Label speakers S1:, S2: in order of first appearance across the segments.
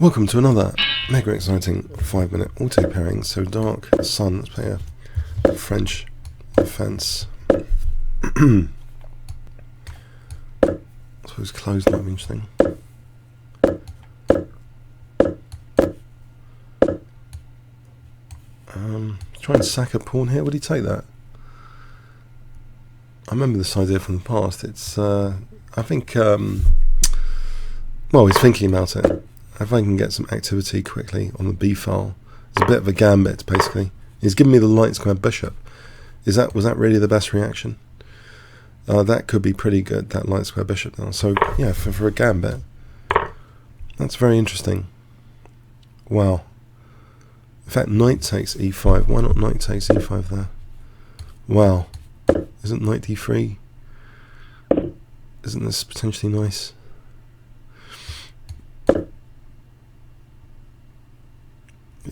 S1: Welcome to another mega exciting 5-minute auto pairing. So DarkSun, let's play a French defense. I suppose closed might be interesting. Try and sack a pawn here. Would he take that? I remember this idea from the past. It's I think well, he's thinking about it. If I can get some activity quickly on the B file, it's a bit of a gambit basically. He's given me the light square bishop. Was that really the best reaction? That could be pretty good, that light square bishop now. So yeah, for a gambit, that's very interesting. Wow. In fact, knight takes e5. Why not knight takes e5 there? Wow. Isn't knight d3? Isn't this potentially nice?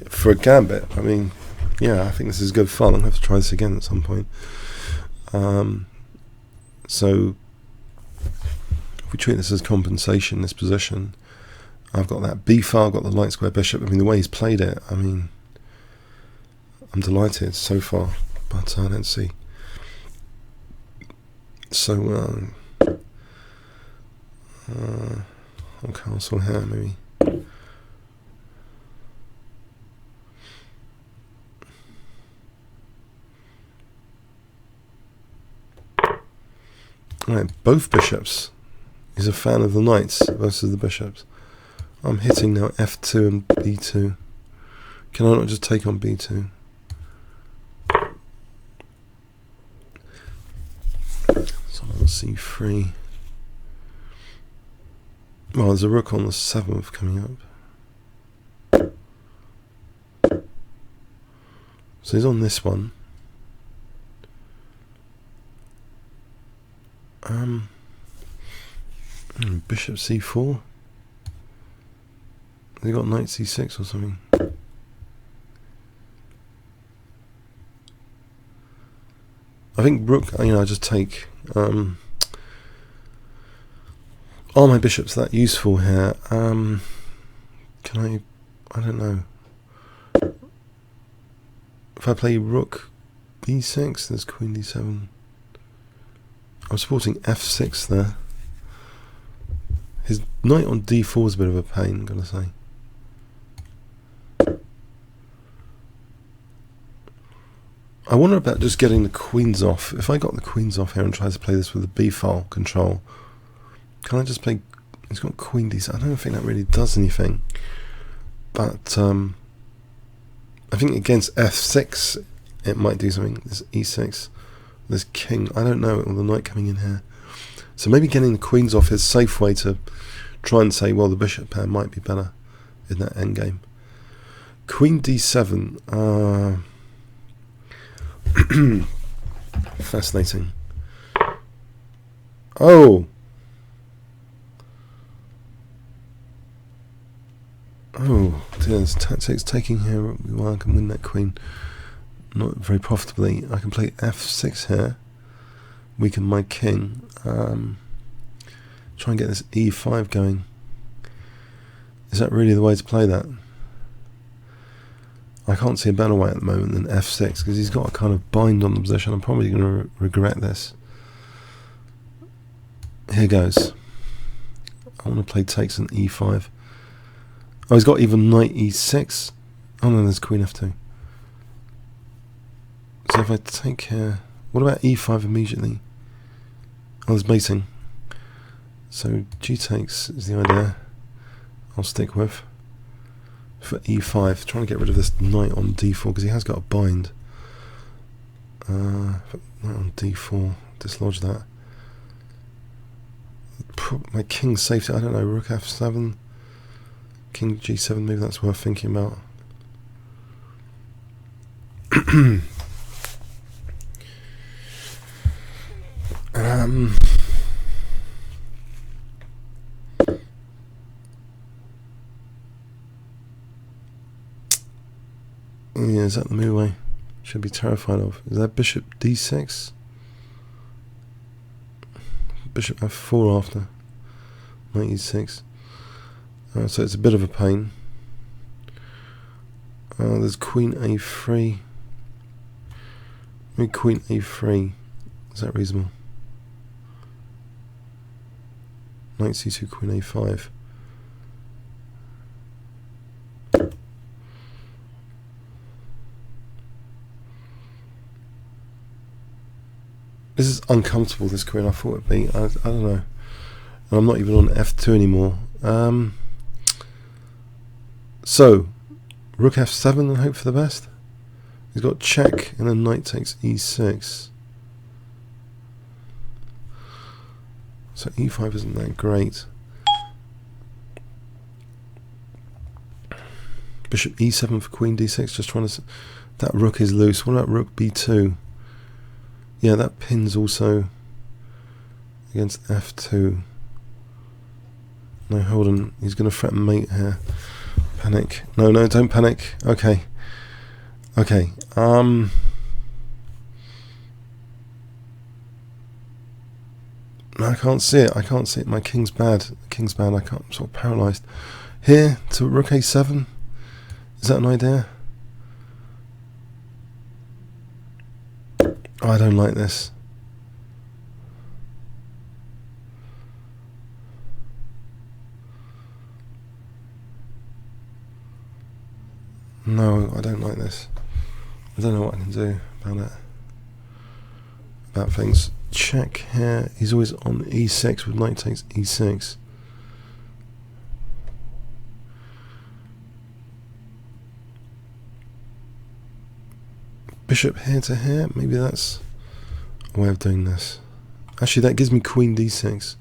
S1: For a gambit, I mean, yeah, I think this is good fun. I'm going to have to try this again at some point. So, if we treat this as compensation, this position, I've got that B file, I've got the light square bishop. I mean, the way he's played it, I mean, I'm delighted so far, but let's see. So, on castle here, maybe. Right, both bishops. He's a fan of the knights versus the bishops. I'm hitting now f2 and b2. Can I not just take on b2? So on c3. Well, there's a rook on the 7th coming up. So he's on this one. Bishop c4. They got knight c6 or something. I think rook. I just take. Are my bishops that useful here? Can I? I don't know. If I play rook b6, there's queen d7. I'm supporting f6 there. His knight on d4 is a bit of a pain, I'm gonna say. I wonder about just getting the queens off. If I got the queens off here and tried to play this with the b file control, can I just play? He's got queen d7. I don't think that really does anything. But I think against f6 it might do something. There's e6. There's king. I don't know. With the knight coming in here. So maybe getting the queens off is a safe way to try and say, well, the bishop pair might be better in that endgame. Queen d7. Fascinating. Oh! Oh, there's tactics taking here. Well, I can win that queen. Not very profitably. I can play f6 here. Weaken my king. Try and get this e5 going. Is that really the way to play that? I can't see a better way at the moment than f6 because he's got a kind of bind on the position. I'm probably going to regret this. Here goes. I want to play takes an e5. Oh, he's got even knight e6. Oh no, there's queen f2. So if I take here, what about e5 immediately? Oh, there's mating. So g takes is the idea I'll stick with. For e5, trying to get rid of this knight on d4 because he has got a bind. Knight on d4, dislodge that. My king's safety, I don't know, rook f7, king g7, maybe that's worth thinking about. Yeah, is that the move I should be terrified of? Is that bishop d6? Bishop f4 after knight e6. So it's a bit of a pain. There's Queen A3. Maybe Queen A3. Is that reasonable? Knight C2, Queen A5. This is uncomfortable, this queen. I thought it'd be. I don't know. And I'm not even on F2 anymore. So, Rook F7 and hope for the best. He's got check and then knight takes E6. So E5 isn't that great. Bishop E7 for Queen D6. Just trying to. That rook is loose. What about Rook B2? Yeah, that pin's also against F2. No, hold on. He's going to threaten mate here. Panic. No, no, don't panic. Okay. Okay. I can't see it. I can't see it. My king's bad. King's bad. I can't. I'm sort of paralysed. Here to Rook A7. Is that an idea? Oh, I don't like this. No, I don't like this. I don't know what I can do about it. About things. Check here. He's always on E6 with knight takes E6. Bishop here to here. Maybe that's a way of doing this. Actually, that gives me Queen D6.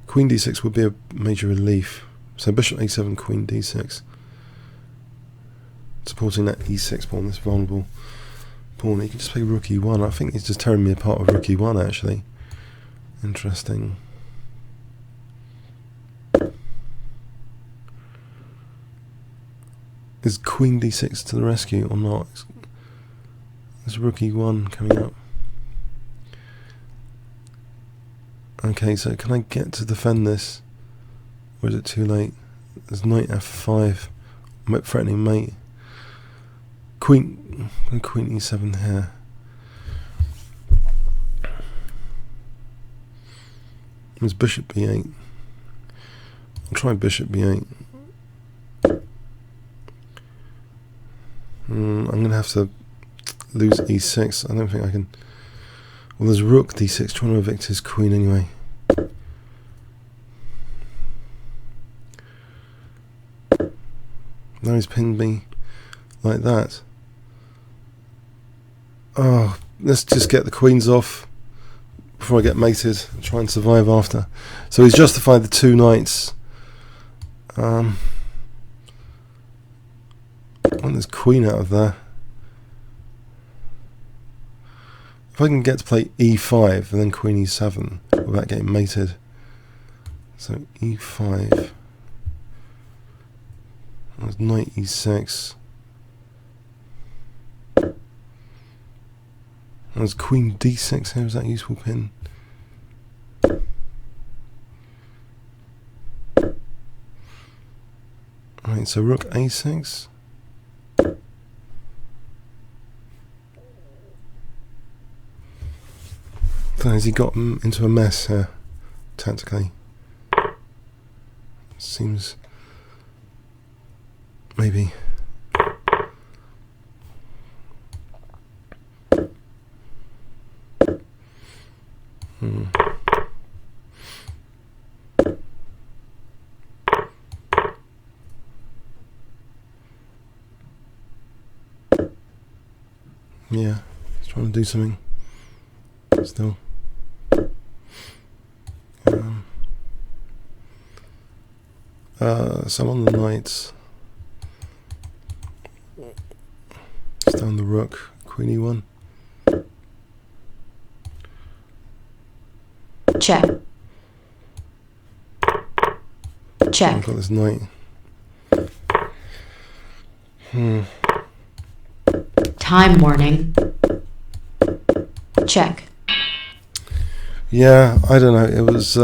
S1: Queen D6 would be a major relief. So Bishop A7, Queen D6. Supporting that E6 pawn, this vulnerable pawn. He can just play Rook E1. I think he's just tearing me apart with Rook E1, actually. Interesting. Is Queen D6 to the rescue or not? There's Rook E1 coming up. Okay, so can I get to defend this? Or is it too late? There's knight F5. Threatening mate. Queen E7 here. There's Bishop B8. I'll try Bishop B8. I'm going to have to lose E6. I don't think I can. Well, there's Rook D6 trying to evict his queen anyway. Now he's pinned me like that. Oh, let's just get the queens off before I get mated and try and survive after. So he's justified the two knights. I want this queen out of there. If I can get to play E5 and then Queen E7 without getting mated. So E5. There's knight E6. There's Queen D6 here. Is that a useful pin? Alright, so Rook A6. Has he got into a mess here, tactically? Seems maybe. Yeah, he's trying to do something still. So on the knights, it's down the rook, Queen E1.
S2: Check. Check.
S1: I've got this knight.
S2: Time warning. Check.
S1: Yeah, I don't know. It was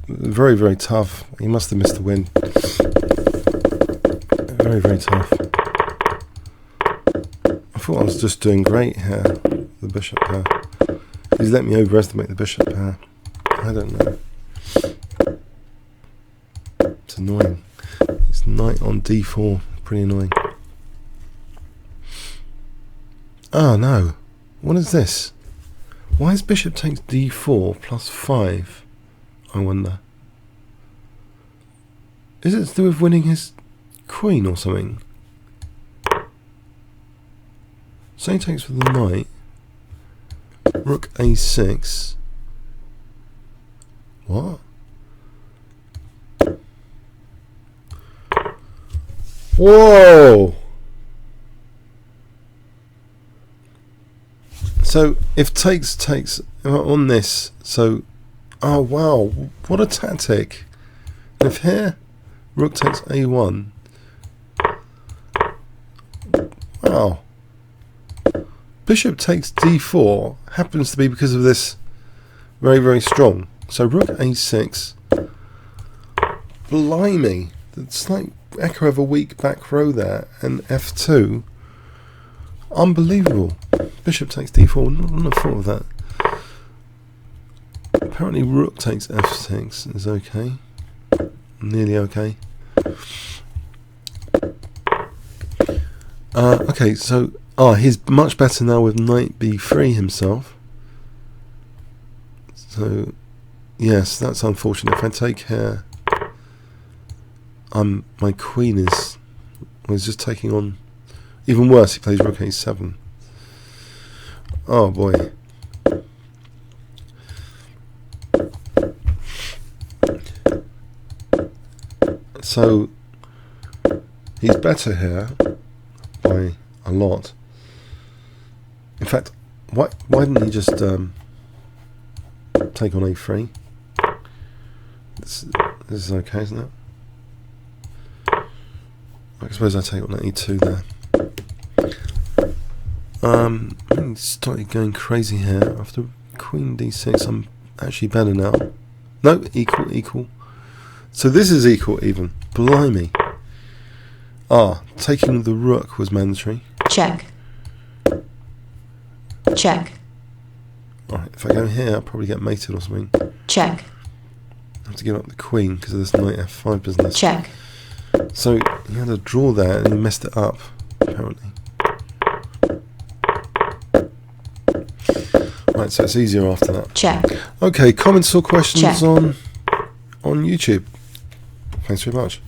S1: very, very tough. He must have missed the win. Very, very tough. thought I was just doing great here. The bishop pair. He's let me overestimate the bishop pair. I don't know. It's annoying. It's knight on d4. Pretty annoying. Oh no. What is this? Why is bishop takes d4 plus 5? I wonder. Is it to do with winning his queen or something? So he takes with the knight. Rook a6. What? Whoa! So if takes on this, so oh wow, what a tactic! And if here rook takes a1, wow. Bishop takes d4 happens to be because of this very, very strong. So rook a6, blimey, it's like echo of a weak back row there, and f2, unbelievable. Bishop takes d4, wouldn't have thought of that. Apparently rook takes f6 is okay, nearly okay. Okay, so he's much better now with knight b3 himself. So yes, that's unfortunate. If I take here, my queen was just taking on. Even worse, he plays rook a7. Oh boy. So he's better here by a lot. In fact, why didn't he just take on a3? This is okay, isn't it? I suppose I take on a2 there. I started going crazy here. After queen d6, I'm actually better now. No, equal. So this is equal even. Blimey. Taking the rook was mandatory.
S2: Check. Check.
S1: Alright, if I go here, I'll probably get mated or something.
S2: Check.
S1: I have to give up the queen because of this knight f5 business.
S2: Check.
S1: So he had a draw there and he messed it up, apparently. Right, so it's easier after that.
S2: Check.
S1: Okay, comments or questions
S2: Check.
S1: on YouTube. Thanks very much.